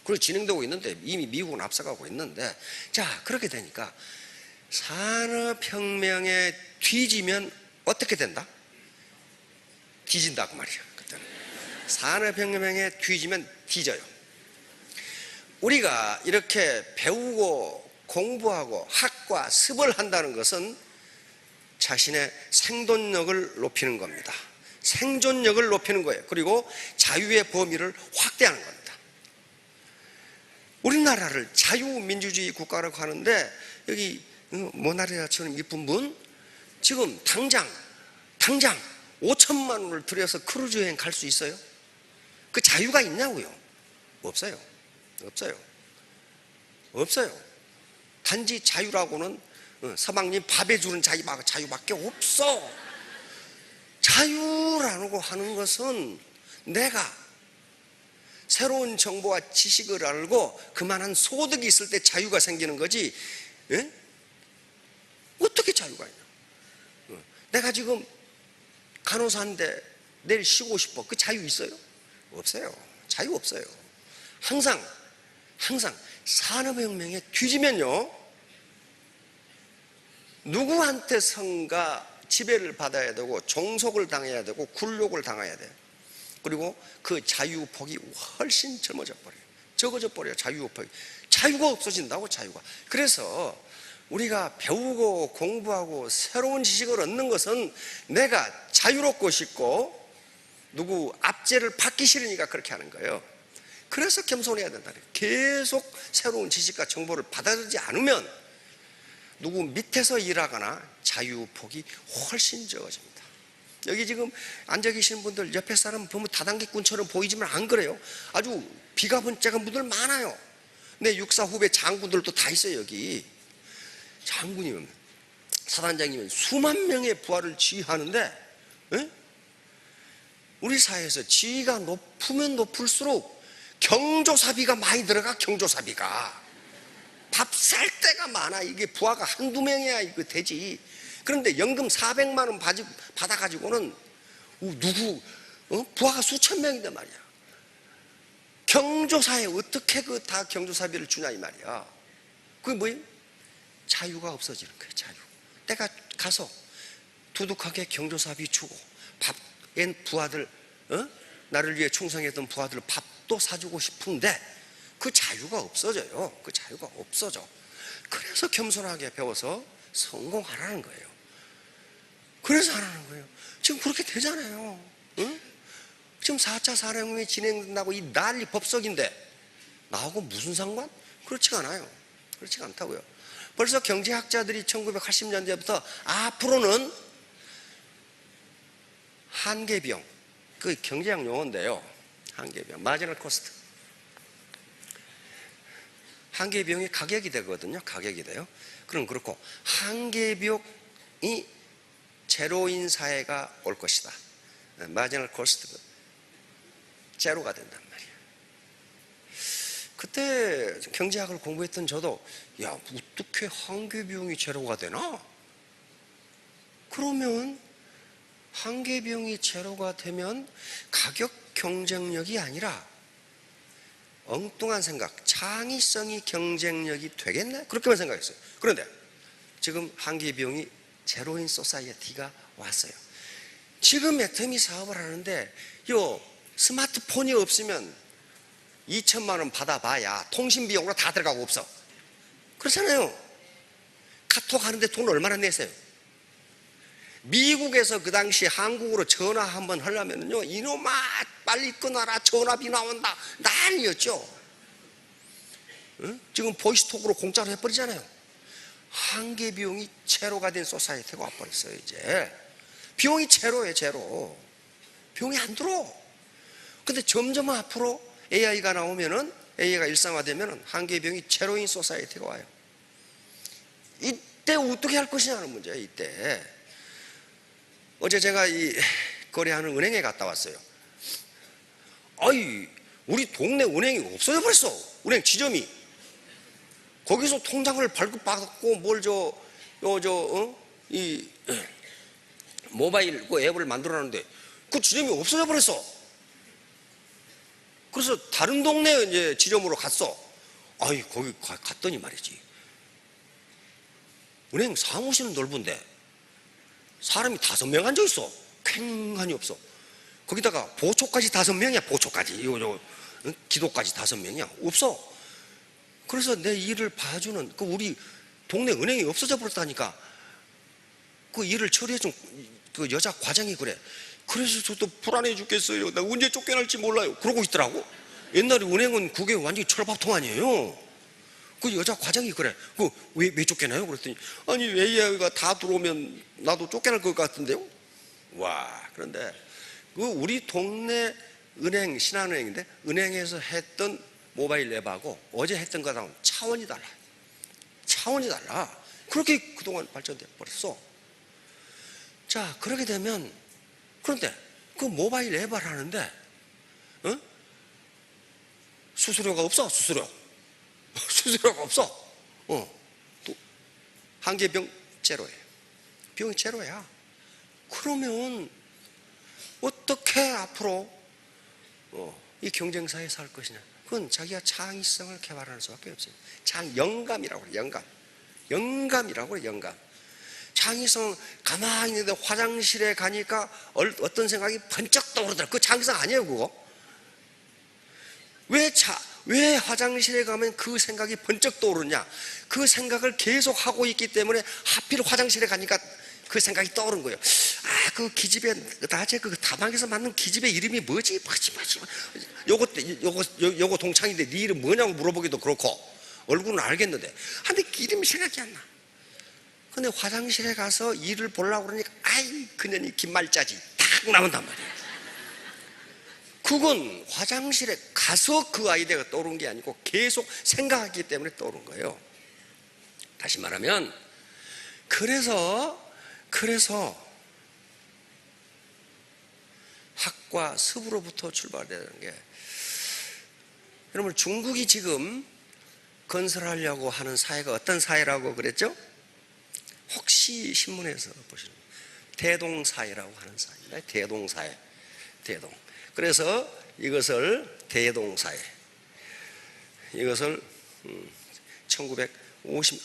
그리고 진행되고 있는데 이미 미국은 앞서가고 있는데, 자, 그렇게 되니까 산업혁명에 뒤지면 어떻게 된다? 뒤진다고 말이야. 그때는 산업혁명에 뒤지면 뒤져요. 우리가 이렇게 배우고 공부하고 학과 습을 한다는 것은 자신의 생존력을 높이는 겁니다. 생존력을 높이는 거예요. 그리고 자유의 범위를 확대하는 겁니다. 우리나라를 자유민주주의 국가라고 하는데, 여기 모나리자처럼 이쁜 분 지금 당장 5천만 원을 들여서 크루즈 여행 갈 수 있어요? 그 자유가 있냐고요? 없어요. 단지 자유라고는 서방님 밥에 주는 자유밖에 없어. 자유라고 하는 것은 내가 새로운 정보와 지식을 알고 그만한 소득이 있을 때 자유가 생기는 거지. 예? 어떻게 자유가 있냐? 내가 지금 간호사인데 내일 쉬고 싶어. 그 자유 있어요? 없어요. 자유 없어요. 항상 산업혁명에 뒤지면요, 누구한테선가 지배를 받아야 되고 종속을 당해야 되고 굴욕을 당해야 돼요. 그리고 그 자유폭이 훨씬 적어져 버려요. 자유폭이. 자유가 없어진다고. 자유가. 그래서 우리가 배우고 공부하고 새로운 지식을 얻는 것은 내가 자유롭고 싶고 누구 압제를 받기 싫으니까 그렇게 하는 거예요. 그래서 겸손해야 된다. 계속 새로운 지식과 정보를 받아들이지 않으면 누구 밑에서 일하거나 자유폭이 훨씬 적어집니다. 여기 지금 앉아 계시는 분들 옆에 사람 보면 다단계꾼처럼 보이지만 안 그래요. 아주 비가 번쩍한 분들 많아요. 내 육사 후배 장군들도 다 있어요. 여기 장군이면, 사단장이면 수만 명의 부하를 지휘하는데, 에? 우리 사회에서 지위가 높으면 높을수록 경조사비가 많이 들어가. 경조사비가 밥 살 때가 많아. 이게 부하가 한두 명이야 이거 되지. 그런데 연금 400만 원 받아가지고는 누구 부하가 수천 명인데 말이야. 경조사에 어떻게 그 다 경조사비를 주냐 이 말이야. 그게 뭐예요? 자유가 없어지는 거예요. 자유. 내가 가서 두둑하게 경조사비 주고 밥엔 부하들, 나를 위해 충성했던 부하들 밥도 사주고 싶은데 그 자유가 없어져요. 그 자유가 없어져. 그래서 겸손하게 배워서 성공하라는 거예요. 그래서 하라는 거예요. 지금 그렇게 되잖아요. 응? 지금 4차 산업혁명이 진행된다고 이 난리 법석인데 나하고 무슨 상관? 그렇지가 않아요. 그렇지가 않다고요. 벌써 경제학자들이 1980년대부터 앞으로는 한계비용, 그 경제학 용어인데요. 한계비용, 마지널 코스트. 한계비용이 가격이 되거든요. 가격이 돼요. 그럼 그렇고 한계비용이 제로인 사회가 올 것이다. 마지널 코스트 제로가 된단 말이에요. 그때 경제학을 공부했던 저도 야, 어떻게 한계비용이 제로가 되나? 그러면 한계비용이 제로가 되면 가격 경쟁력이 아니라 엉뚱한 생각, 창의성이 경쟁력이 되겠네? 그렇게만 생각했어요. 그런데 지금 한계비용이 제로인 소사이어티가 왔어요. 지금 애터미 사업을 하는데 요 스마트폰이 없으면 2천만 원 받아봐야 통신비용으로 다 들어가고 없어. 그렇잖아요. 카톡 하는데 돈 얼마나 내세요? 미국에서 그 당시 한국으로 전화 한번 하려면요, 이놈아 빨리 끊어라, 전화비 나온다, 난리였죠. 응? 지금 보이스톡으로 공짜로 해버리잖아요. 한계 비용이 제로가 된 소사이티가 와버렸어요. 이제 비용이 제로예요. 제로. 비용이 안 들어. 근데 점점 앞으로 AI가 나오면은, AI가 일상화되면은 한계 비용이 제로인 소사이티가 와요. 이때 어떻게 할 것이냐는 문제예요. 이때 어제 제가 이 거래하는 은행에 갔다 왔어요. 아이, 우리 동네 은행이 없어져 버렸어. 은행 지점이. 거기서 통장을 발급받고 이 모바일 그 앱을 만들어놨는데 그 지점이 없어져 버렸어. 그래서 다른 동네 이제 지점으로 갔어. 아이, 거기 갔더니 말이지, 은행 사무실은 넓은데 사람이 5명 앉아 있어. 쾌한이 없어. 거기다가 보초까지 5명이야. 보초까지, 기도까지 5명이야. 없어. 그래서 내 일을 봐주는 그 우리 동네 은행이 없어져 버렸다니까. 그 일을 처리해준 그 여자 과장이 그래. 그래서 저도 불안해 죽겠어요. 나 언제 쫓겨날지 몰라요. 그러고 있더라고. 옛날에 은행은 그게 완전히 철밥통 아니에요. 그 여자 과장이 그래. 왜 쫓겨나요? 그랬더니, 아니 AI가 다 들어오면 나도 쫓겨날 것 같은데요. 와, 그런데 그 우리 동네 은행, 신한은행인데, 은행에서 했던 모바일 앱하고 어제 했던 거랑 차원이 달라. 차원이 달라. 그렇게 그동안 발전돼 버렸어. 자, 그렇게 되면, 그런데 그 모바일 앱을 하는데 수수료가 없어. 수수료가 없어. 또 한계병 제로예요. 비용이 제로야. 그러면 어떻게 앞으로 이 경쟁사에 살 것이냐? 그건 자기가 창의성을 개발하는 수밖에 없어요. 영감이라고 그래요. 영감이라고 그래요. 영감. 창의성. 가만히 있는데 화장실에 가니까 어떤 생각이 번쩍 떠오르더라. 그 창의성 아니에요. 그거. 왜 화장실에 가면 그 생각이 번쩍 떠오르냐? 그 생각을 계속 하고 있기 때문에 하필 화장실에 가니까 그 생각이 떠오른 거예요. 아, 그 기집애, 낮에 그 다방에서 맞는 기집애 이름이 뭐지? 요거 동창인데 네 이름 뭐냐고 물어보기도 그렇고, 얼굴은 알겠는데, 근데 이름이 생각이 안 나. 근데 화장실에 가서 일을 보려고 그러니까, 아이, 그년이 김말짜지 딱 나온단 말이에요. 그건 화장실에 가서 그 아이디어가 떠오른 게 아니고 계속 생각하기 때문에 떠오른 거예요. 다시 말하면, 그래서 학과 습으로부터 출발해야 되는 게, 여러분, 중국이 지금 건설하려고 하는 사회가 어떤 사회라고 그랬죠? 혹시 신문에서 보시는 대동사회라고 하는 사회입니다. 대동사회. 그래서 이것을 대동사회, 이것을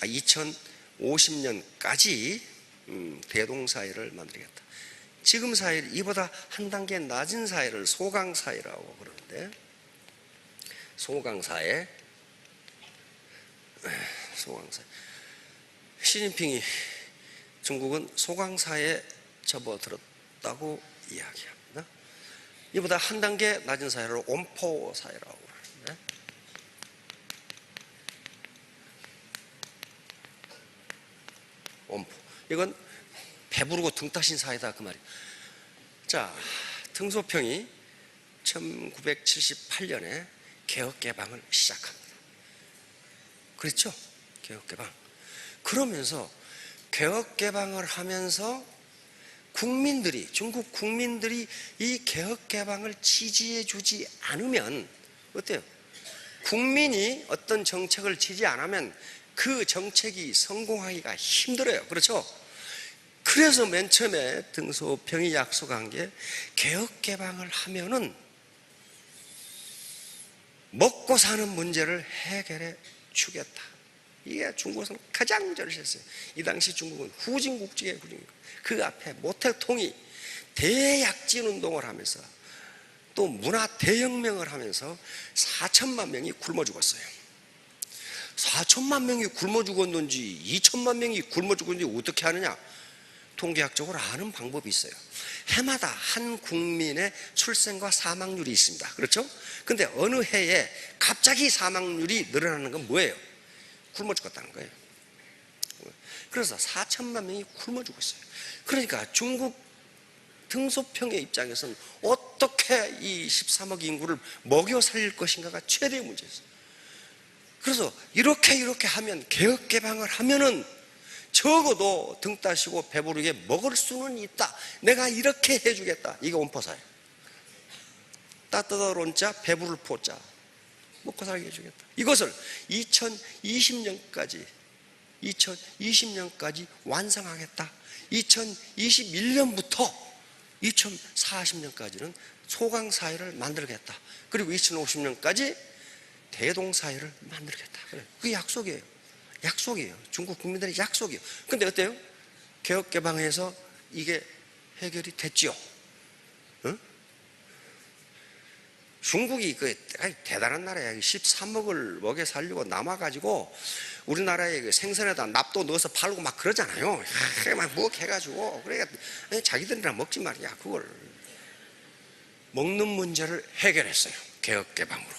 2050년까지 대동사회를 만들겠다. 지금 사회를, 이보다 한 단계 낮은 사회를 소강사회라고 그러는데, 소강사회. 시진핑이 중국은 소강사회에 접어들었다고 이야기합니다. 이보다 한 단계 낮은 사회를 온포사회라고 그러는데, 온포. 이건 배부르고 등 따신 사회다, 그 말이에요. 자, 등소평이 1978년에 개혁개방을 시작합니다. 그렇죠? 개혁개방. 그러면서 개혁개방을 하면서 중국 국민들이 이 개혁개방을 지지해 주지 않으면 어때요? 국민이 어떤 정책을 지지 않으면 그 정책이 성공하기가 힘들어요. 그렇죠? 그래서 맨 처음에 등소평이 약속한 게, 개혁개방을 하면은 먹고 사는 문제를 해결해 주겠다. 이게 중국에서는 가장 절실했어요. 이 당시 중국은 후진국지에 그 앞에 모택통이 대약진 운동을 하면서 또 문화 대혁명을 하면서 4천만 명이 굶어 죽었어요. 4천만 명이 굶어 죽었는지 2천만 명이 굶어 죽었는지 어떻게 하느냐? 통계학적으로 아는 방법이 있어요. 해마다 한 국민의 출생과 사망률이 있습니다. 그렇죠? 근데 어느 해에 갑자기 사망률이 늘어나는 건 뭐예요? 굶어 죽었다는 거예요. 그래서 4천만 명이 굶어 죽고 있어요. 그러니까 중국 등소평의 입장에서는 어떻게 이 13억 인구를 먹여 살릴 것인가가 최대의 문제였어요. 그래서 이렇게 하면, 개혁 개방을 하면은 적어도 등 따시고 배부르게 먹을 수는 있다. 내가 이렇게 해주겠다. 이게 온포사예요. 따뜻한 온자, 배부를 포자, 먹고 살게 해주겠다. 이것을 2020년까지 완성하겠다. 2021년부터 2040년까지는 소강사회를 만들겠다. 그리고 2050년까지 대동사회를 만들겠다. 그게 약속이에요. 약속이에요. 중국 국민들의 약속이에요. 근데 어때요? 개혁 개방해서 이게 해결이 됐지요. 응? 중국이 대단한 나라야. 13억을 먹여 살리고 남아가지고 우리나라에 생선에다 납도 넣어서 팔고 막 그러잖아요. 막 먹해가지고. 그러니까 자기들이랑 먹지 말이야. 그걸 먹는 문제를 해결했어요. 개혁 개방으로.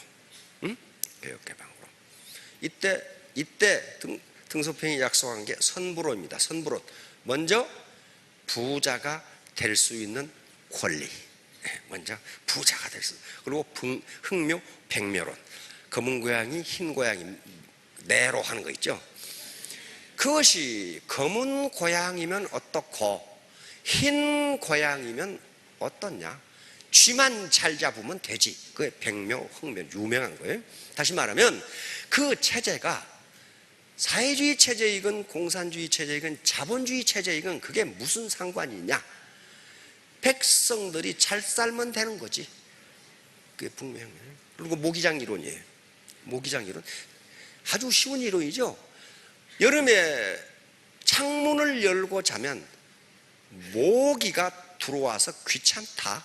응? 개혁 개방으로. 이때 등소평이 약속한 게 선불호입니다. 선불호. 먼저 부자가 될 수 있는 권리. 먼저 부자가 될 수. 그리고 흥묘, 백묘론. 검은 고양이, 흰 고양이 내로 하는 거 있죠. 그것이 검은 고양이면 어떻고 흰 고양이면 어떻냐? 쥐만 잘 잡으면 되지. 그게 백묘, 흥묘 유명한 거예요. 다시 말하면 그 체제가 사회주의 체제이건 공산주의 체제이건 자본주의 체제이건 그게 무슨 상관이 있냐? 백성들이 잘 살면 되는 거지. 그게 분명해요. 그리고 모기장 이론이에요. 모기장 이론. 아주 쉬운 이론이죠. 여름에 창문을 열고 자면 모기가 들어와서 귀찮다.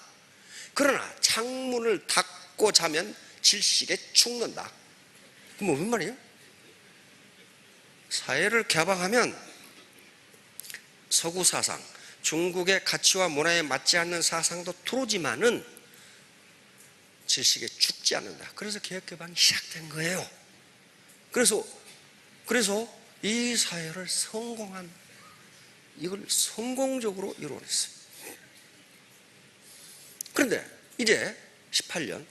그러나 창문을 닫고 자면 질식에 죽는다. 그럼 무슨 말이에요? 사회를 개방하면 서구 사상, 중국의 가치와 문화에 맞지 않는 사상도 들어오지만은 질식에 죽지 않는다. 그래서 개혁 개방이 시작된 거예요. 그래서 이 사회를 이걸 성공적으로 이루어냈어요. 그런데 이제 18년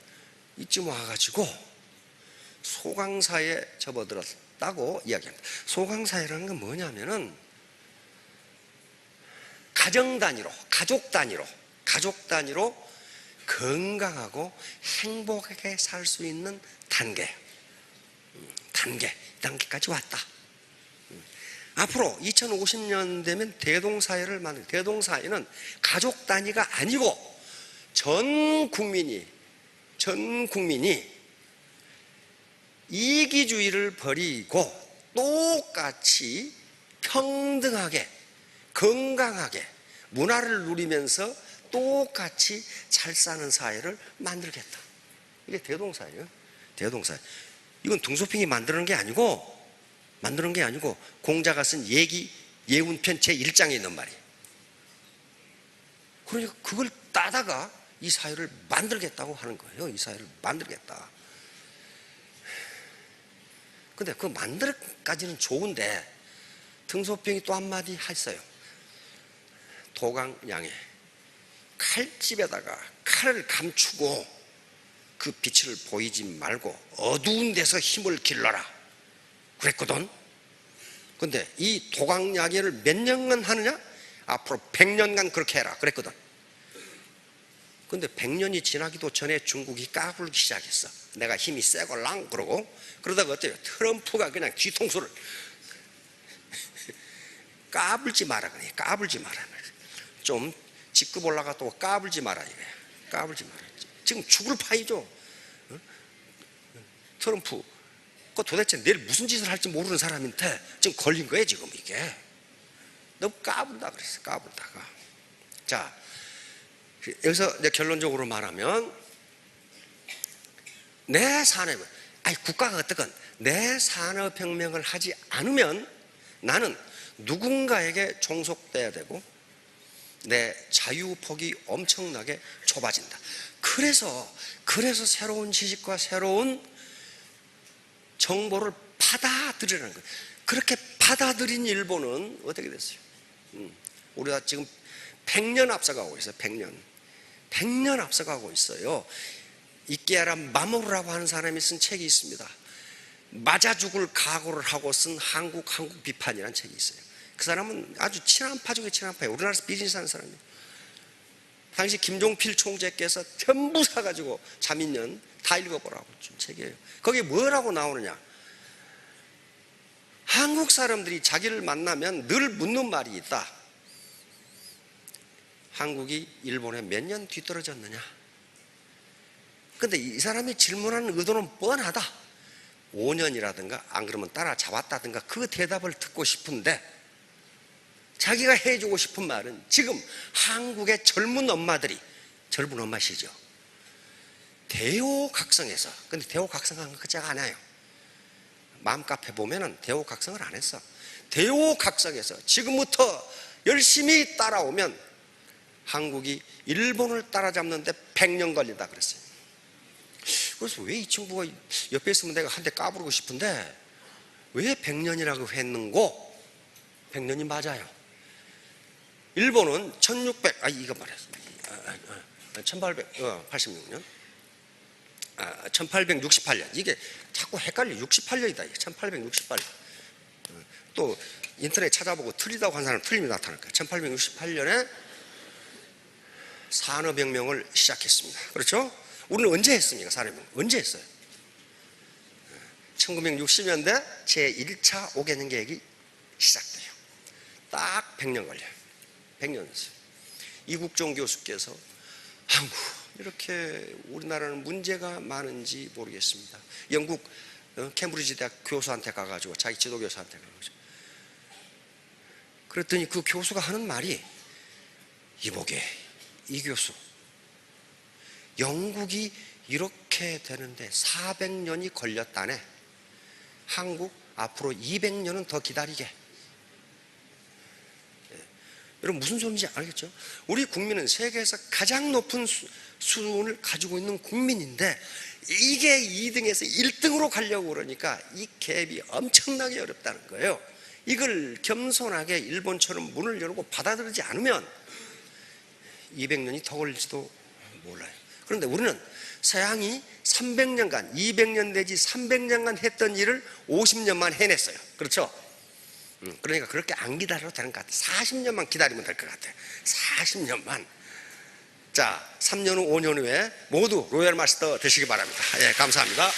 이쯤 와가지고 소강사회에 접어들었다고 이야기합니다. 소강사회라는 건 뭐냐면은 가정 단위로, 가족 단위로 건강하고 행복하게 살 수 있는 단계까지 왔다. 앞으로 2050년 되면 대동사회를 만들. 대동사회는 가족 단위가 아니고 전 국민이 이기주의를 버리고 똑같이 평등하게 건강하게 문화를 누리면서 똑같이 잘 사는 사회를 만들겠다. 이게 대동사회예요. 대동사회. 이건 등소평이 만드는 게 아니고 공자가 쓴 예운편 제1장에 있는 말이에요. 그러니까 그걸 따다가 이 사회를 만들겠다고 하는 거예요. 이 사회를 만들겠다. 근데 그 만들기까지는 좋은데 등소평이 또 한마디 했어요. 도강양에 칼집에다가 칼을 감추고 그 빛을 보이지 말고 어두운 데서 힘을 길러라 그랬거든. 근데 이 도강야계를 몇 년간 하느냐? 앞으로 100년간 그렇게 해라 그랬거든. 근데 100년이 지나기도 전에 중국이 까불기 시작했어. 내가 힘이 세걸랑 그러고. 그러다가 어때요? 트럼프가 그냥 뒤통수를 까불지 마라 그래. 까불지 마라. 좀 직급 올라갔다고 까불지 마라 이거야. 까불지 마라. 지금 죽을 판이죠. 트럼프 그 도대체 내일 무슨 짓을 할지 모르는 사람한테 지금 걸린 거예요. 지금 이게 너무 까불다 그랬어. 까불다가. 자, 여기서 이제 결론적으로 말하면 내 산업, 국가가 어떻건 내 산업혁명을 하지 않으면 나는 누군가에게 종속돼야 되고 내 자유폭이 엄청나게 좁아진다. 그래서 새로운 지식과 새로운 정보를 받아들이라는 거예요. 그렇게 받아들인 일본은 어떻게 됐어요? 우리가 지금 100년 앞서가고 있어요. 100년 앞서가고 있어요. 이케하라 마모루라고 하는 사람이 쓴 책이 있습니다. 맞아 죽을 각오를 하고 쓴 한국 비판이라는 책이 있어요. 그 사람은 아주 친한파 중에 친한파예요. 우리나라에서 비즈니스 하는 사람이에요. 당시 김종필 총재께서 전부 사가지고 자민련 다 읽어보라고 준 책이에요. 거기에 뭐라고 나오느냐? 한국 사람들이 자기를 만나면 늘 묻는 말이 있다. 한국이 일본에 몇 년 뒤떨어졌느냐? 근데 이 사람이 질문하는 의도는 뻔하다. 5년이라든가 안 그러면 따라잡았다든가 그 대답을 듣고 싶은데 자기가 해주고 싶은 말은 지금 한국의 젊은 엄마시죠. 대호각성에서, 근데 대호각성한 것 같지가 않아요. 마음카페 보면은 대호각성을 안 했어. 대호각성에서 지금부터 열심히 따라오면 한국이 일본을 따라잡는데 100년 걸린다 그랬어요. 그래서 왜 이 친구가 옆에 있으면 내가 한 대 까부르고 싶은데 왜 100년이라고 했는고? 100년이 맞아요. 일본은 1886년 1868년 이게 자꾸 헷갈려. 68년이다. 1868년. 또 인터넷 찾아보고 틀리다고 한 사람 틀림이 나타날 거예요. 1868년에 산업혁명을 시작했습니다. 그렇죠? 우리는 언제 했습니까? 산업혁명 언제 했어요? 1960년대 제1차 5개년 계획이 시작돼요. 딱 100년 걸려요. 100년이었어요. 이국종 교수께서 아이고 이렇게 우리나라는 문제가 많은지 모르겠습니다. 영국 캠브리지 대학 교수한테 가가지고 자기 지도교수한테 가가지고 그랬더니 그 교수가 하는 말이 이보게 이 교수 영국이 이렇게 되는데 400년이 걸렸다네. 한국 앞으로 200년은 더 기다리게. 여러분 무슨 소리인지 알겠죠? 우리 국민은 세계에서 가장 높은 수준을 가지고 있는 국민인데 이게 2등에서 1등으로 가려고 그러니까 이 갭이 엄청나게 어렵다는 거예요. 이걸 겸손하게 일본처럼 문을 열고 받아들이지 않으면 200년이 더 걸릴지도 몰라요. 그런데 우리는 서양이 300년간 200년 내지 300년간 했던 일을 50년만 해냈어요. 그렇죠? 그러니까 그렇게 안 기다려도 되는 것 같아요. 40년만 기다리면 될 것 같아요. 40년만. 자, 3년 후 5년 후에 모두 로얄 마스터 되시기 바랍니다. 예, 감사합니다.